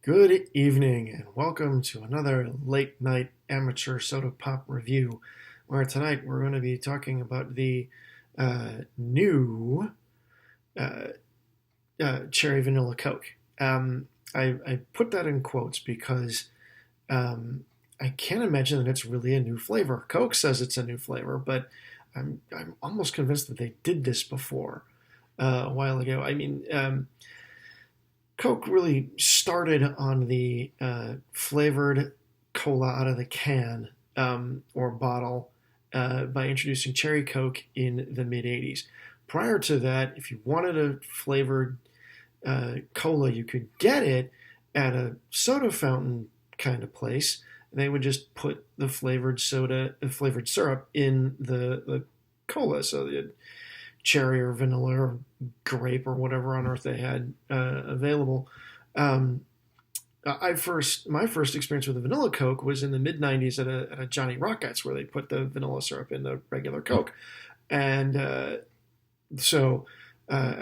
Good evening, and welcome to another late night amateur soda pop review. Where tonight we're going to be talking about the new uh, cherry vanilla Coke. I put that in quotes because I can't imagine that it's really a new flavor. Coke says it's a new flavor, but I'm almost convinced that they did this before a while ago. Coke really started on the flavored cola out of the can or bottle by introducing cherry Coke in the mid 80s. Prior to that, if you wanted a flavored cola, you could get it at a soda fountain kind of place. They would just put the flavored syrup in the cola. So you had cherry or vanilla or grape or whatever on earth they had available. Um, my first experience with a vanilla Coke was in the mid '90s at a Johnny Rockets where they put the vanilla syrup in the regular Coke, and as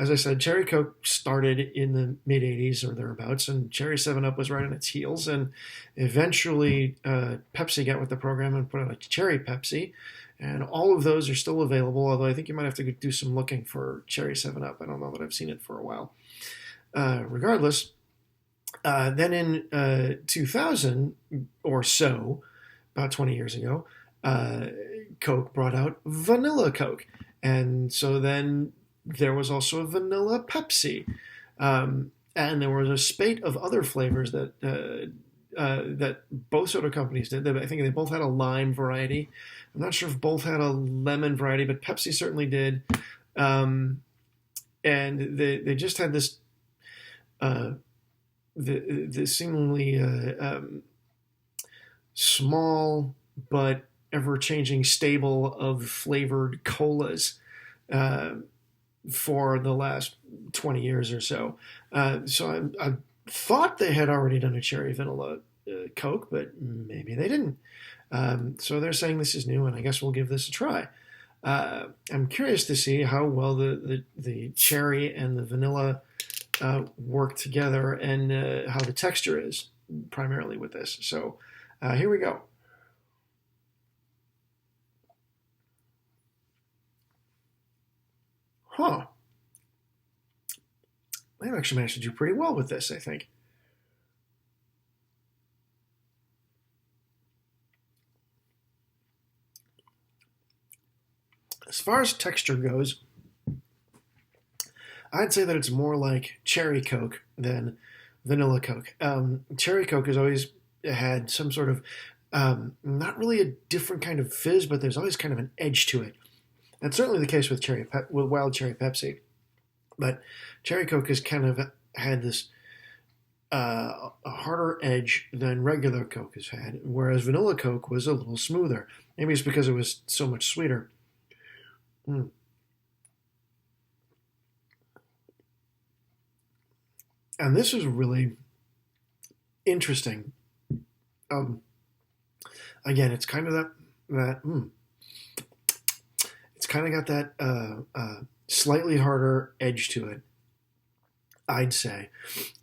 I said, Cherry Coke started in the mid '80s or thereabouts, and Cherry Seven Up was right on its heels, and eventually Pepsi got with the program and put out a Cherry Pepsi, and all of those are still available. Although I think you might have to do some looking for Cherry Seven Up. I don't know that I've seen it for a while. Regardless, then in 2000 or so, about 20 years ago, Coke brought out Vanilla Coke. And so then there was also a Vanilla Pepsi. And there was a spate of other flavors that both soda companies did. I think they both had a lime variety. I'm not sure if both had a lemon variety, but Pepsi certainly did. And they just had this the seemingly small but ever-changing stable of flavored colas for the last 20 years or so. I thought they had already done a cherry vanilla Coke, but maybe they didn't. So they're saying this is new, and I guess we'll give this a try. I'm curious to see how well the cherry and the vanilla work together and how the texture is primarily with this. So here we go. Huh. They've actually managed to do pretty well with this, I think. As far as texture goes, I'd say that it's more like cherry Coke than vanilla Coke. Cherry Coke has always had some sort of, not really a different kind of fizz, but there's always kind of an edge to it. That's certainly the case with with wild cherry Pepsi. But cherry Coke has kind of had this a harder edge than regular Coke has had, whereas vanilla Coke was a little smoother. Maybe it's because it was so much sweeter. Mm. And this is really interesting. Um, Again, it's kind of that. It's kind of got that slightly harder edge to it, I'd say.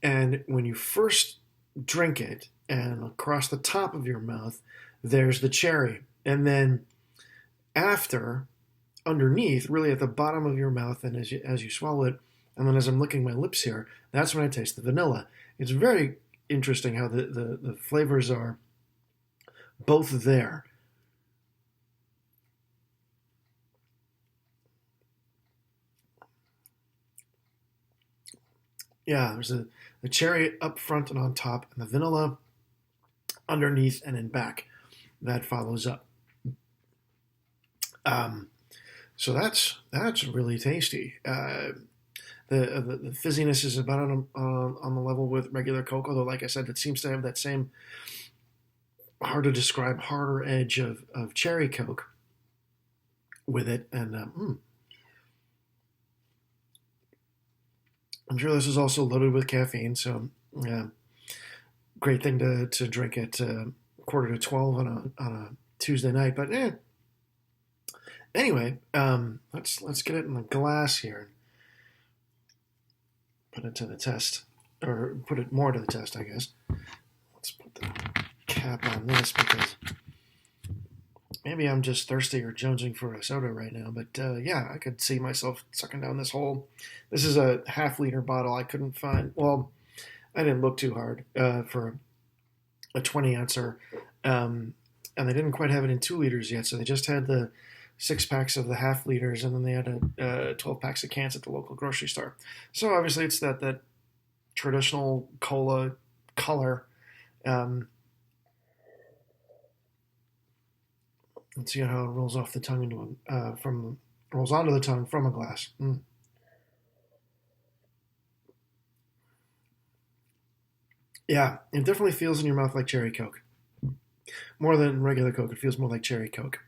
And when you first drink it, and across the top of your mouth, there's the cherry, and then after, underneath, really at the bottom of your mouth, and as you swallow it, and then as I'm licking my lips here, that's when I taste the vanilla. It's very interesting how the flavors are both there. Yeah, there's the cherry up front and on top, and the vanilla underneath and in back. That follows up. Um, so that's really tasty. The fizziness is about on the level with regular Coke, although, like I said, it seems to have that same hard to describe harder edge of cherry Coke with it, and I'm sure this is also loaded with caffeine, so great thing to drink at quarter to 12 on a Tuesday night. But anyway, let's get it in the glass here, put it to the test, or put it more to the test, I guess. tap on this because maybe I'm just thirsty or jonesing for a soda right now. But yeah, I could see myself sucking down this whole. This is a half-liter bottle. I couldn't find. Well, I didn't look too hard for a 20-ouncer, and they didn't quite have it in 2 liters yet. So they just had the 6 packs of the half liters, and then they had 12 packs of cans at the local grocery store. So obviously, it's that traditional cola color. Let's see how it rolls off the tongue rolls onto the tongue from a glass. Yeah, it definitely feels in your mouth like cherry Coke. More than regular Coke, it feels more like cherry Coke.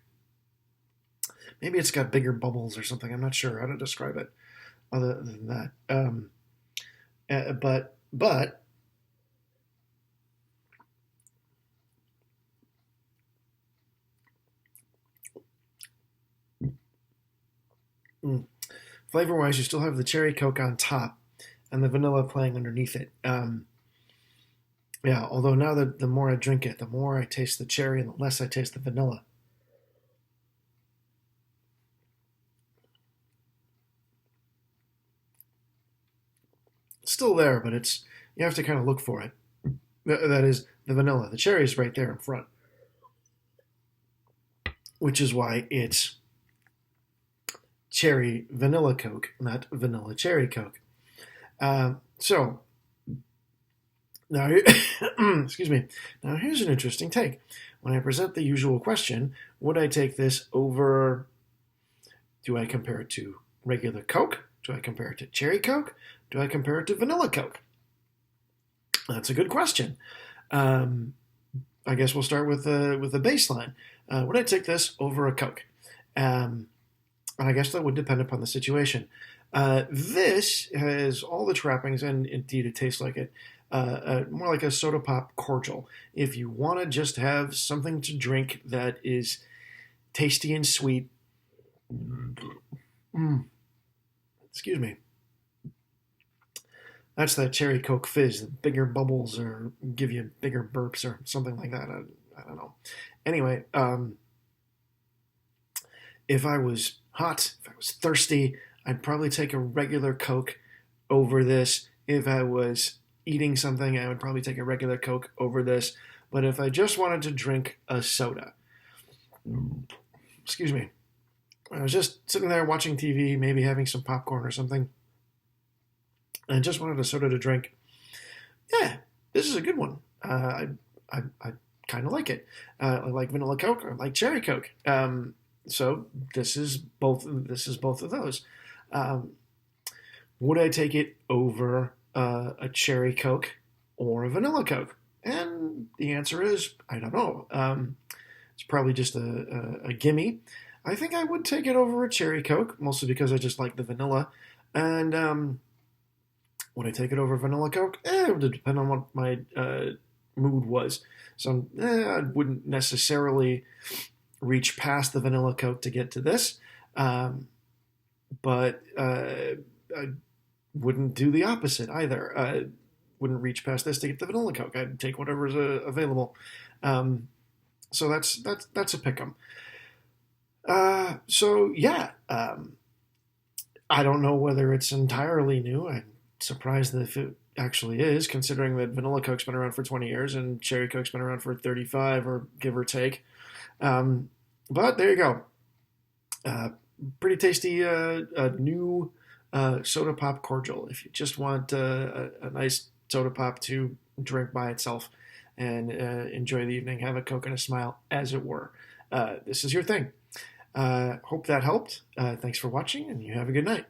Maybe it's got bigger bubbles or something. I'm not sure how to describe it other than that. But flavor-wise, you still have the cherry Coke on top and the vanilla playing underneath it. Yeah, although now the more I drink it, the more I taste the cherry and the less I taste the vanilla. It's still there, but you have to kind of look for it. That is the vanilla. The cherry is right there in front, which is why it's cherry vanilla Coke, not vanilla cherry Coke. So now, excuse me. Now here's an interesting take. When I present the usual question, would I take this over? Do I compare it to regular Coke? Do I compare it to cherry Coke? Do I compare it to vanilla Coke? That's a good question. I guess we'll start with the baseline. Would I take this over a Coke? And I guess that would depend upon the situation. This has all the trappings, and indeed it tastes like it. More like a soda pop cordial. If you want to just have something to drink that is tasty and sweet, excuse me. That's that cherry Coke fizz. The bigger bubbles or give you bigger burps or something like that. I don't know. Anyway, if I was hot, if I was thirsty, I'd probably take a regular Coke over this. If I was eating something, I would probably take a regular Coke over this. But if I just wanted to drink a soda, excuse me, I was just sitting there watching TV, maybe having some popcorn or something, and I just wanted a soda to drink. Yeah, this is a good one. I kind of like it. I like vanilla Coke. I like cherry Coke. So this is both. This is both of those. Would I take it over a cherry Coke or a vanilla Coke? And the answer is I don't know. It's probably just a gimme. I think I would take it over a cherry Coke, mostly because I just like the vanilla. And would I take it over vanilla Coke? It would depend on what my mood was. So I wouldn't necessarily reach past the vanilla Coke to get to this. But I wouldn't do the opposite either. I wouldn't reach past this to get the vanilla Coke. I'd take whatever's available. So that's a pick'em. So yeah, I don't know whether it's entirely new. I'm surprised that if it actually is, considering that vanilla Coke's been around for 20 years and cherry Coke's been around for 35 or give or take. But there you go. Pretty tasty new soda pop cordial. If you just want a nice soda pop to drink by itself and enjoy the evening, have a Coke and a smile, as it were. This is your thing. Hope that helped. Thanks for watching, and you have a good night.